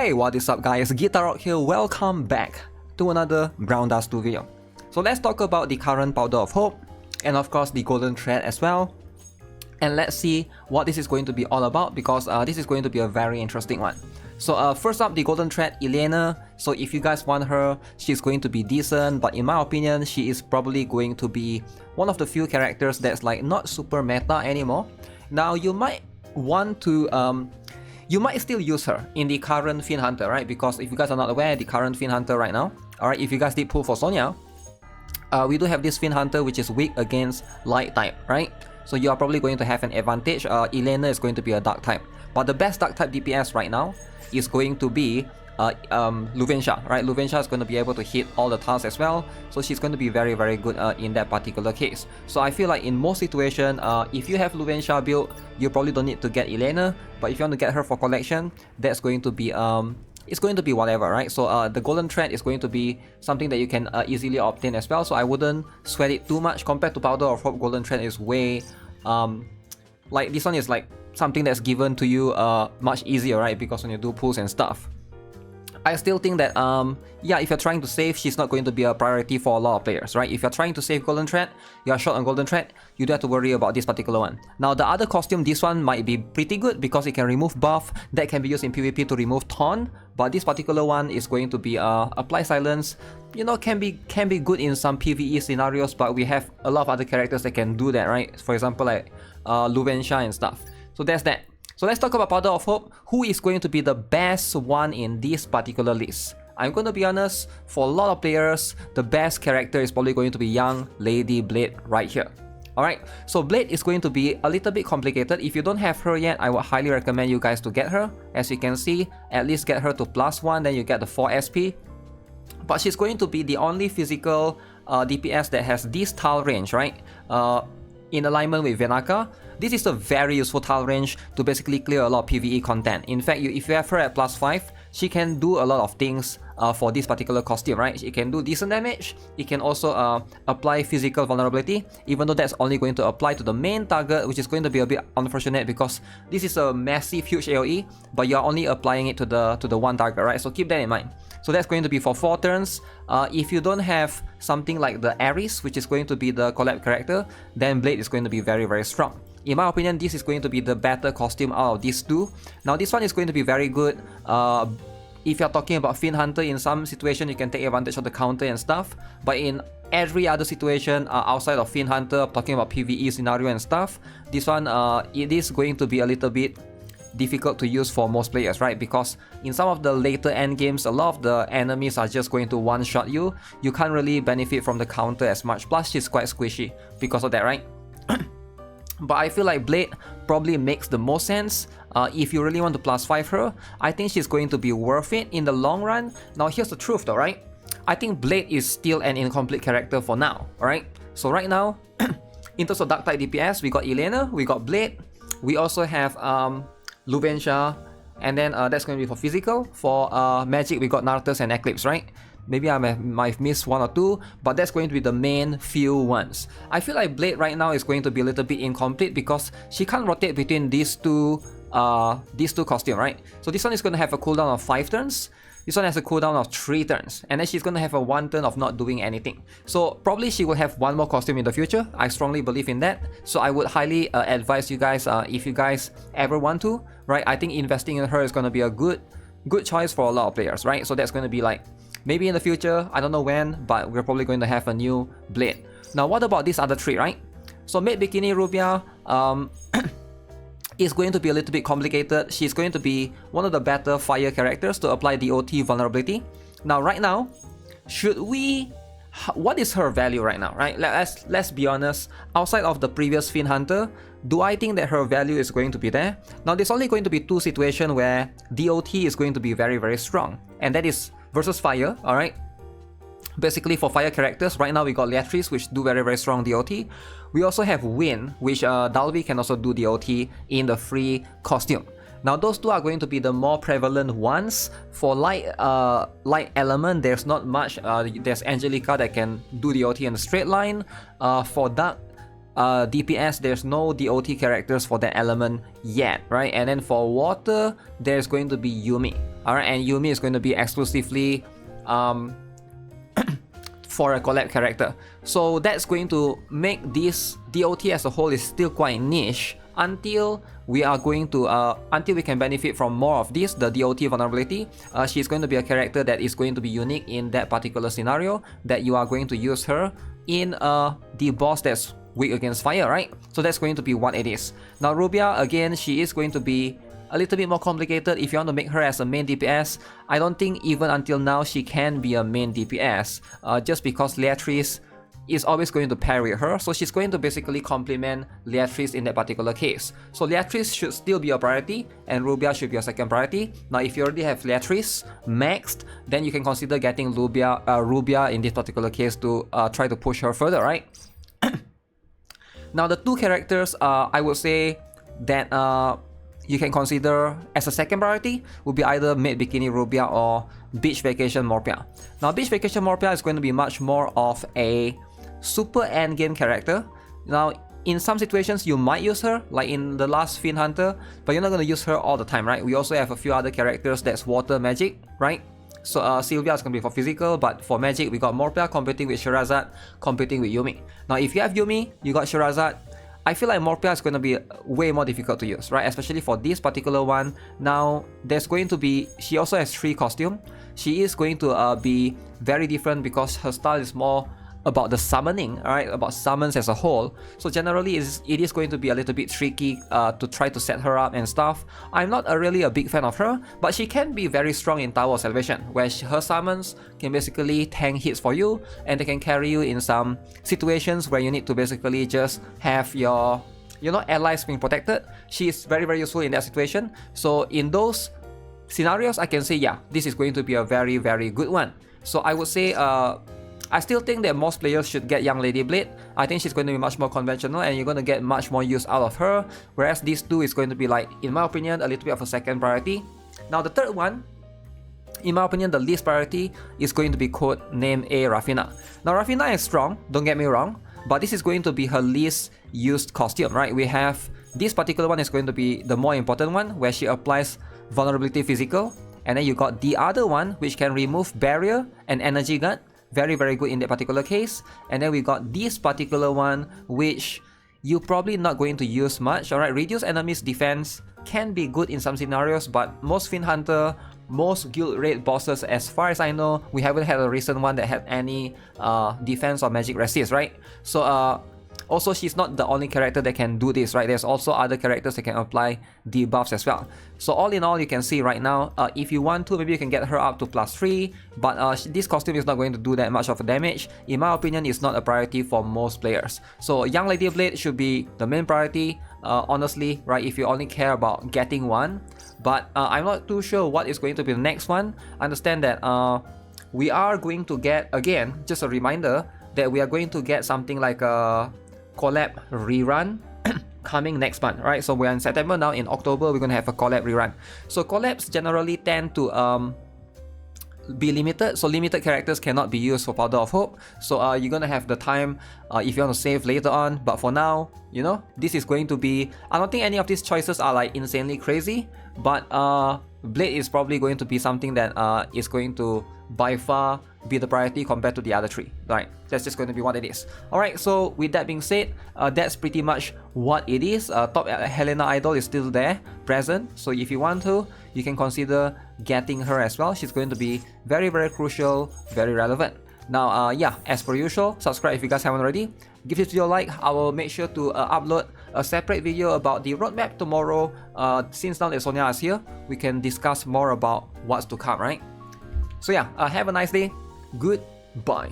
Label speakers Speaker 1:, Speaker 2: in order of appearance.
Speaker 1: Hey, what is up guys, GuitarRock here, welcome back to another Brown Dust 2 video. So let's talk about the current Powder of Hope, and of course the Golden Thread as well. And let's see what this is going to be all about, because this is going to be a very interesting one. So first up, the Golden Thread, Elena. So if you guys want her, she's going to be decent, but in my opinion, she is probably going to be one of the few characters that's like not super meta anymore. Now you might want to you might still use her in the current Fiend Hunter, right? Because if you guys are not aware, the current Fiend Hunter right now, alright, if you guys did pull for Sonya, we do have this Fiend Hunter which is weak against light type, right? So you are probably going to have an advantage. Elena is going to be a dark type, but the best dark type DPS right now is going to be Rubia, right? Rubia is going to be able to hit all the tasks as well, so she's going to be very good in that particular case. So I feel like in most situations, if you have Rubia build, you probably don't need to get Elena, but if you want to get her for collection, that's going to be it's going to be whatever, right? So the Golden Thread is going to be something that you can easily obtain as well, so I wouldn't sweat it too much. Compared to Powder of Hope, Golden Thread is way like, this one is like something that's given to you much easier, right? Because when you do pulls and stuff, I still think that, yeah, if you're trying to save, she's not going to be a priority for a lot of players, right? If you're trying to save Golden Thread, you're short on Golden Thread, you don't have to worry about this particular one. Now, the other costume, this one might be pretty good because it can remove buff, that can be used in PvP to remove taunt, but this particular one is going to be apply silence. You know, can be good in some PvE scenarios, but we have a lot of other characters that can do that, right? For example, like Rubia and stuff. So that's that. So let's talk about Powder of Hope. Who is going to be the best one in this particular list? I'm going to be honest, for a lot of players, the best character is probably going to be young Lady Blade right here. Alright, so Blade is going to be a little bit complicated. If you don't have her yet, I would highly recommend you guys to get her. As you can see, at least get her to +1, then you get the 4 SP. But she's going to be the only physical DPS that has this tile range, right? In alignment with Venaka. This is a very useful tile range to basically clear a lot of PvE content. In fact, if you have her at +5, she can do a lot of things for this particular costume, right? It can do decent damage, it can also apply physical vulnerability, even though that's only going to apply to the main target, which is going to be a bit unfortunate because this is a massive, huge AoE, but you're only applying it to the one target, right? So keep that in mind. So that's going to be for 4 turns. If you don't have something like the Ares, which is going to be the collab character, then Blade is going to be very strong. In my opinion, this is going to be the better costume out of these two. Now this one is going to be very good. If you're talking about Fiend Hunter, in some situation you can take advantage of the counter and stuff, but in every other situation outside of Fiend Hunter, talking about PvE scenario and stuff, this one it is going to be a little bit difficult to use for most players, right? Because in some of the later end games, a lot of the enemies are just going to one-shot you. You can't really benefit from the counter as much, plus she's quite squishy because of that, right? But I feel like Blade probably makes the most sense. If you really want to +5 her, I think she's going to be worth it in the long run. Now here's the truth though, right? I think Blade is still an incomplete character for now, alright? So right now, in terms of Dark type DPS, we got Elena, we got Blade, we also have Rubia, and then that's going to be for physical. For magic, we got Nartus and Eclipse, right? Maybe I might have missed 1 or 2, but that's going to be the main few ones. I feel like Blade right now is going to be a little bit incomplete because she can't rotate between these two costumes, right? So this one is going to have a cooldown of 5 turns. This one has a cooldown of 3 turns, and then she's going to have a 1 turn of not doing anything. So probably she will have 1 more costume in the future. I strongly believe in that. So I would highly advise you guys, if you guys ever want to, right? I think investing in her is going to be a good choice for a lot of players, right? So that's going to be like, maybe in the future, I don't know when, but we're probably going to have a new Blade. Now what about this other 3, right? So Mid Bikini Rubia is going to be a little bit complicated. She's going to be one of the better fire characters to apply the OT vulnerability. Now right now, what is her value right now, right? Let's be honest, outside of the previous Fiend Hunter, do I think that her value is going to be there? Now there's only going to be 2 situations where DOT is going to be very strong, and that is versus fire, alright? Basically for fire characters, right now we got Leatrice, which do very strong DOT. We also have Wind, which Dalby can also do DOT in the free costume. Now those two are going to be the more prevalent ones. For light element, there's not much. There's Angelica that can do DOT in a straight line. For dark DPS, there's no DOT characters for that element yet, right? And then for water, there's going to be Yumi, alright, and Yumi is going to be exclusively for a collab character. So that's going to make this DOT as a whole is still quite niche until we are going to until we can benefit from more of this, the DOT vulnerability. She's going to be a character that is going to be unique in that particular scenario, that you are going to use her in the boss that's weak against fire, right? So that's going to be what it is. Now Rubia, again, she is going to be a little bit more complicated. If you want to make her as a main DPS, I don't think even until now she can be a main DPS, just because Leatrice is always going to pair with her, so she's going to basically complement Leatrice in that particular case. So Leatrice should still be a priority, and Rubia should be a second priority. Now if you already have Leatrice maxed, then you can consider getting Rubia in this particular case to try to push her further, right? Now the two characters I would say that you can consider as a second priority would be either Maid Bikini Rubia or Beach Vacation Morpeah. Now Beach Vacation Morpeah is going to be much more of a super endgame character. Now in some situations you might use her, like in the last Fiend Hunter, but you're not going to use her all the time, right? We also have a few other characters that's water magic, right? So Sylvia is going to be for physical, but for magic we got Morpeah competing with Sherazade, competing with Yumi. Now if you have Yumi, you got Sherazade, I feel like Morpeah is going to be way more difficult to use, right? Especially for this particular one. Now, there's going to be... She also has 3 costumes. She is going to be very different because her style is more about the summoning, right? About summons as a whole. So generally, it is going to be a little bit tricky to try to set her up and stuff. I'm not really a big fan of her, but she can be very strong in Tower of Salvation, where her summons can basically tank hits for you, and they can carry you in some situations where you need to basically just have your, allies being protected. She is very, very useful in that situation. So in those scenarios, I can say, yeah, this is going to be a very, very good one. So I would say, I still think that most players should get Young Lady Blade. I think she's going to be much more conventional and you're going to get much more use out of her. Whereas these two is going to be, like, in my opinion, a little bit of a second priority. Now the third one, in my opinion, the least priority is going to be code name A Rafina. Now Rafina is strong, don't get me wrong, but this is going to be her least used costume, right? We have this particular one is going to be the more important one, where she applies vulnerability physical. And then you got the other one, which can remove barrier and energy gun. Very, very good in that particular case. And then we got this particular one, which you're probably not going to use much. Alright, reduce enemies defense can be good in some scenarios, but most Fiend Hunter, most guild raid bosses, as far as I know, we haven't had a recent one that had any defense or magic resist, right? So also, she's not the only character that can do this, right? There's also other characters that can apply debuffs as well. So all in all, you can see right now, if you want to, maybe you can get her up to +3, but this costume is not going to do that much of a damage. In my opinion, it's not a priority for most players. So Young Lady Blade should be the main priority, honestly, right? If you only care about getting one. But I'm not too sure what is going to be the next one. Understand that we are going to get, again, just a reminder, that we are going to get something like a collab rerun coming next month, right? So we're in September now. In October, we're going to have a collab rerun. So collabs generally tend to be limited, so limited characters cannot be used for Powder of Hope. So you're gonna have the time if you want to save later on, but for now, this is going to be, I don't think any of these choices are like insanely crazy, but Blade is probably going to be something that is going to by far be the priority compared to the other 3, right? That's just going to be what it is. Alright, so with that being said, that's pretty much what it is. Top Helena Idol is still there, present, so if you want to, you can consider getting her as well. She's going to be very, very crucial, very relevant. Now, yeah, as per usual, subscribe if you guys haven't already. Give this video a like. I will make sure to upload a separate video about the roadmap tomorrow. Since now that Sonia is here, we can discuss more about what's to come, right? So yeah, have a nice day. Goodbye.